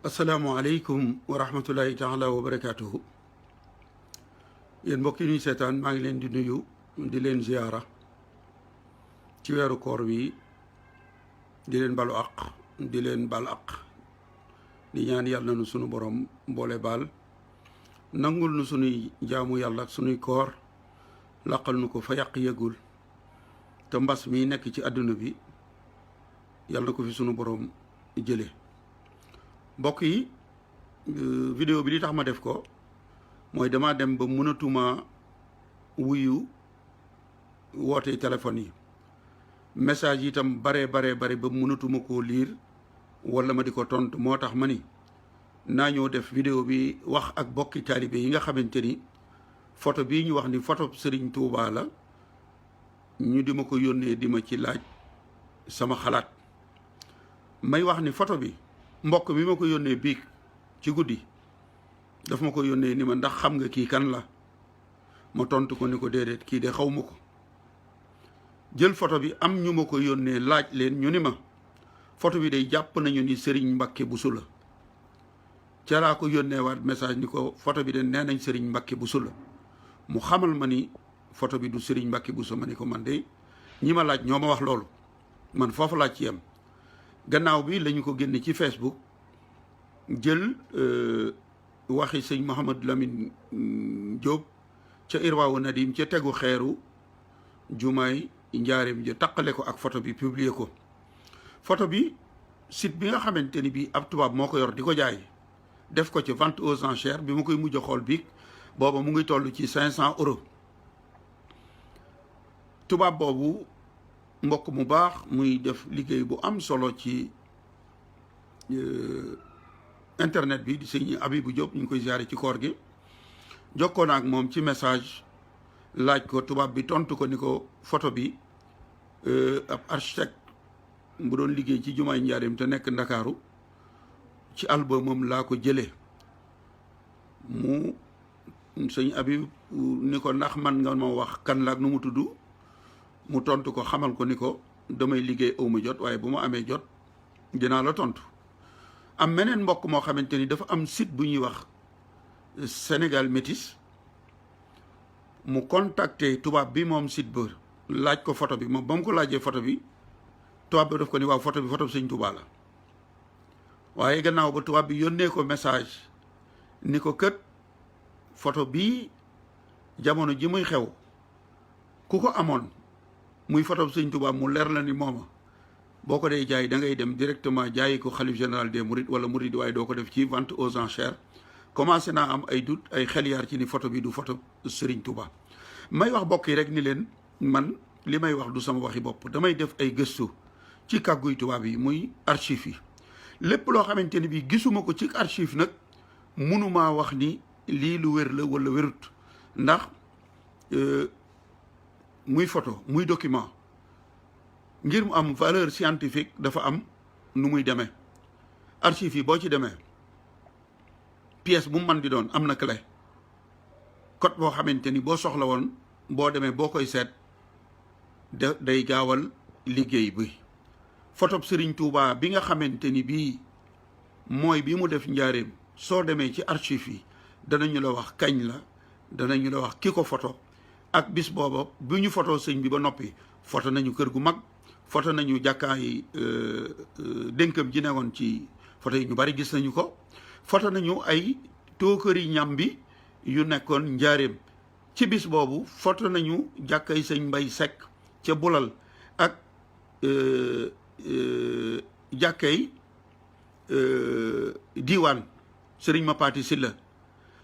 asalaamaaleykum wa rahmatullahi taala wa barakaatuhu yéen mbokk yi ñuy seetaan maa ngi leen di nuyu di leen ziyaara ci weeru koor wi di leen balu àq di leen bal àq di ñaan yàlla nu sunu borom mboole baal nangul nu sunuy jaamu yàlla ak sunuy koor laqal nu ko fa yàq yëgul te mbas mi nekk ci àdduna bi yàlla na ko fi sunu borom jële mbokk yi vidéo bi li tax ma def ko mooy dama dem ba mënatuma wuyu woote téléphone yi message yi itam bare ba mënatuma koo liir wala ma di ko tontu moo tax ma ni naa ñëw def vidéo bi wax ak bokki taalibe yi nga xamante ni photo bii ñu wax ni photo Serigne Touba la ñu di ma ko yónnee di ma ci laaj sama xalaat may wax ni photo bi mbokk mi ma ko yónnee biig ci guddi daf ma ko yónnee ni ma ndax xam nga kii kan la ma tontu ko ni ko déedéet kii de xaw ma ko jël photo bi am ñu ma ko yónnee laaj leen ñu ni ma photo bi day jàpp nañu ni Serigne Mbacke Bousso la ca laa ko yónnee waat message ni ko photo bi de nee nañ Serigne Mbacke Bousso la mu xamal ma ni photo bi du Serigne Mbacke Bousso ma ni ko man de ñi ma laaj ñoo ma wax loolu man foofu laaj ci yem gannaaw bi lañu ko génne ci Facebook jël waxi sëñ Mouhamadou Lamine Diop ca Irwaawu Nadim ca tegu xeeru jumaay njaareem ja taqale ko ak photo bi publier ko photo bi site bi nga xamante ni bii ab tubaab moo ko yor di ko jaay def ko ci vente aux enchères bi ma koy mujj a xool biig booba mu ngi toll ci 500 euros tubaab boobu mbokk mu baax muy def liggéey bu am solo ci internet bi di sëñ Abibou Diop ñu ngi koy ziare ci koor gi jokkoon ak moom ci message laaj ko tubaab bi tontu ko ni ko photo bi ab architecte bu doon liggéey ci jumaay njaareem te nekk ndakaaru ci albumam laa ko jëlee mu sëñ Abib ni ko ndax man nga ma wax kan la ak nu mu tudd mu tontu ko xamal ko ni ko damay liggéey awma jot waaye bu ma amee jot dinaa la tontu am meneen mbokk moo xamante ni dafa am site bu ñuy wax Sénégal Métis mu contacté tubaab bi moom site ba laaj ko photo bi moom ba mu ko laajee photo bi tubaab bi daf ko ni waaw photo bi sëñ Touba la waaye gannaaw ba tubaab bi yónnee ko message ni ko kët photo bii jamono ji muy xew ku ko amoon muy photo sëñ Touba mu leer la ni mooma boo ko dee jaay da ngay dem directement jaayi ko xalif général des mourides wala mouride waaye doo ko def ci vente aux enchères commencé naa am ay doute ay xel yaar ci ni photo bi du photo Serigne Touba may wax bokk yi rek ni leen man li may wax du sama waxi bopp damay def ay gëstu ci kàgguy tubaab yi muy archive yi lépp loo xamante ni bi gisuma ko ci archive nag mënumaa wax ni lii lu wér la wala wérut ndax muy photo muy document ngir mu am valeur scientifique dafa am nu muy demee archive yi boo ci demee pièce bu mu mën di doon am na clé code boo xamante ni boo soxla woon boo demee boo koy seet day gaawal liggéey bi photo Serigne Touba bi nga xamante ni bii mooy bi mu def njaareem soo demee ci archive yi danañu la wax kañ la danañu la wax ki ko photo ak bis booba bu ñu photo sëñ bi ba noppi photo nañu kër gu mag photo nañu jàkkaay dénkam ji newoon ci photo yi ñu bari gis nañu ko photo nañu ay tookëri ñam bi yu nekkoon njaareem ci bis boobu photo nañu jàkkaay sëñ Mbay Sekk ca Bulal ak jàkkay diiwaan sëriñ Mapati Silla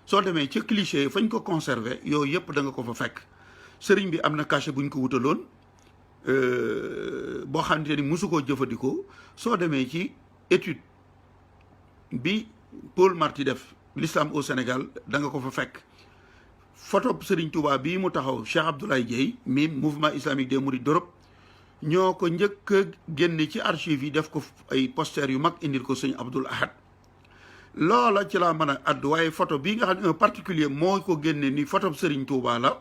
soo demee ca cliché fañ ko conservé yooyu yëpp da nga ko fa fekk sëriñ bi am na cachet buñ ko wutaloon boo xamante ni mosu koo jëfandikoo soo demee ci étude bi Paul Marty def l'islam au Sénégal da nga ko fa fekk photo Serigne Touba bii mu taxaw Cheikh Abdoulaye Dieye mi mouvement islamique des mourides d'Europe ñoo ko njëkk a génne ci archive yi def ko ay poster yu mag indil ko sëñ Abdoul Ahad loola ci laa mën a addu waaye photo bii nga xam ne un particulier moo ko génne ni photo Serigne Touba la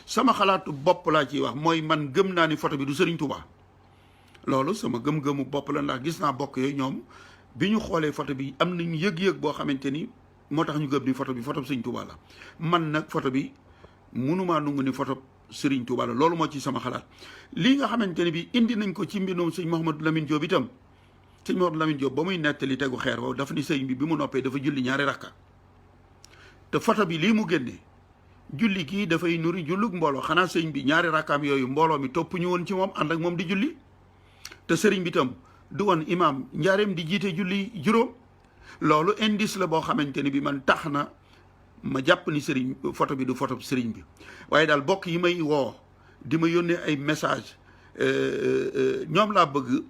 sama xalaatu bopp laa ciy wax mooy man gëm naa ni photo bi du Serigne Touba loolu sama gëm-gëmu bopp la ndax gis naa bokk yooyu ñoom bi ñu xoolee photo bi am nañu yëg-yëg boo xamante ni moo tax ñu gëm ni photo bi photo Sëñ Touba la man nag photo bi mënumaa nungu ni photo Serigne Touba la loolu moo ci sama xalaat lii nga xamante ni bi indi nañ ko ci mbindum sëñ Mouhamadou Lamine Diop itam sëñ Mouhamadou Lamine Diop ba muy nettali tegu xeer boobu dafa ni sëñ bi mu noppee dafa julli ñaari rakka te photo bi lii mu génne julli kii dafay nuri jullug mbooloo xanaa sëñ bi ñaari rakkaam yooyu mbooloo mi topp ñu woon ci moom ànd ak moom di julli te sëriñ bi tam du woon imaam njaareem di jiite julli juróom loolu indice la boo xamante ni bi man tax na ma jàpp ni sëriñ photo bi du photo sëriñ bi waaye daal bokk yi may woo di ma yónnee ay message ñoom laa bëgg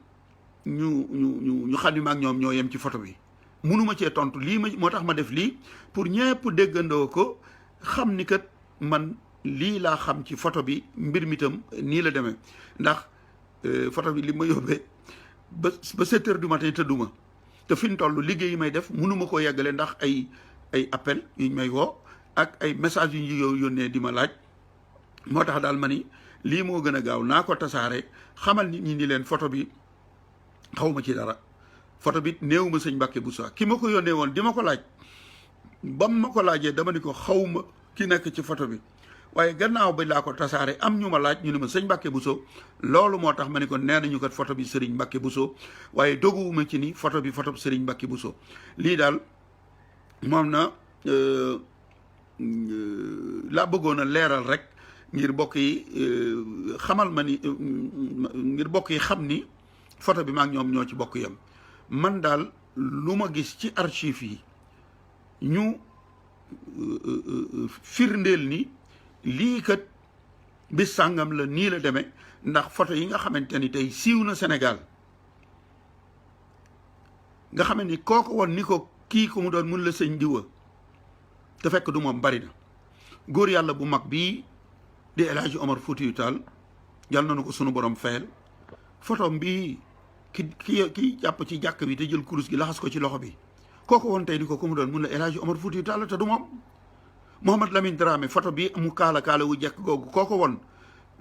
ñu xam ni maag ñoom ñoo yem ci photo bi munuma cee tontu lii ma moo tax ma def lii pour ñëpp déggandoo ko xam ni kat man lii laa xam ci photo bi mbir mi tam nii la demee ndax photo bi li ma yóbbee ba 7 heures du matin tëdduma te fi ñu toll liggéey yi may def mënuma ko yeggale ndax ay appel yu ñu may woo ak ay message yu ñu yónnee di ma laaj moo tax daal ma ni lii moo gën a gaaw naa ko tasaare xamal nit ñi ni leen photo bi xawma ci dara photo bi néew ma sëñ Mbàkke Bousso ki ma ko yónnee woon di ma ko laaj bam ma ko laajee dama ni ko xawma ki nekk ci photo bi waaye gannaaw bi laa ko tasaare am ñu ma laaj ñu ne ma sëñ Mbàkke Bousso loolu moo tax ma ni ko nee nañu kat photo bi Serigne Mbàkke Bousso waaye doguwuma ci ni photo bi photo Serigne Mbàkke Bousso lii daal moom na laa bëggoon a leeral rek ngir bokk yi xamal ma ni ngir bokk yi xam ni photo bi maak ñoom ñoo ci bokk yam man daal lu ma gis ci archive yi ñu firndeel ni lii kat bis sàngam la nii la demee ndax photo yi nga xamante ni tey siiw na Sénégal nga xam ni kooku woon ni ko kii ko mu doon mun la sëñ diwa te fekk du moom bari na góor yàlla bu mag bii di El Hadji Omar Foutiyou Tall yal na nu ko sunu borom fayal photo bii ki jàpp ci jàkk bi te jël kurus gi laxas ko ci loxo bi kooku woon tey ni ko mu doon mun la El Hadji Omar Foutiyou Tall te du moom Mouhamad Lamine Dramé photo bi mu kaala wu jekk googu kooku woon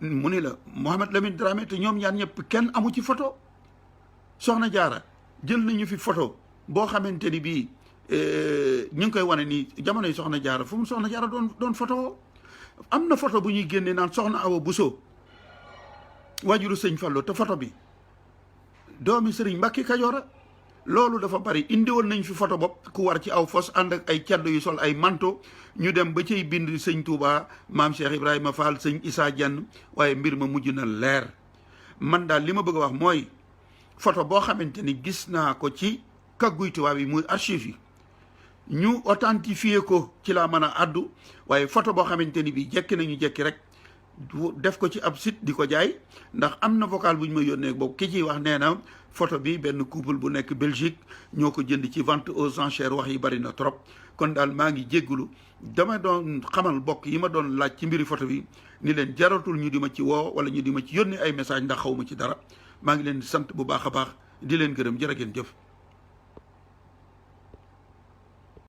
mu ni la Mouhamad Lamine Dramé te ñoom ñaar ñëpp kenn amu ci photo soxna jaara jël nañu fi photo boo xamante ni bii ñu ngi koy wane nii jamonoy soxna jaara fu mu soxna jaara doon photo am na photo bu ñuy génnee naan soxna Awa Bousso wajuru sëñ Fallu te photo bi doomi sëriñ Mbàkke Kajoora loolu dafa bari indi woon nañ fi photo bopp ku war ci aw fos ànd ak ay caddo yu sol ay manto ñu dem ba ciy bind sëñ Touba maam Cheikh Ibrahima Fall sëñ Issa Diagne waaye mbir ma mujj na leer man daal li ma bëgg a wax mooy photo boo xamante ni gis naa ko ci kagguy tubaab yi muy archive yi ñu authentifié ko ci laa mën a addu waaye photo boo xamante ni bi jekki nañu jekki rek def ko ci ab site di ko jaay ndax am na vocal bu ñu ma yónnee boobu ki ciy wax nee na photo bi benn couple bu nekk Belgique ñoo ko jënd ci vente aux enchères wax yi bari na trop kon daal maa ngi jéggulu dama doon xamal bokk yi ma doon laaj ci mbiri photo bi ni leen jaratul ñu di ma ci woo wala ñu di ma ci yónnee ay message ndax xaw ma ci dara maa ngi leen di sant bu baax a baax di leen gërëm jërë ngeen jëf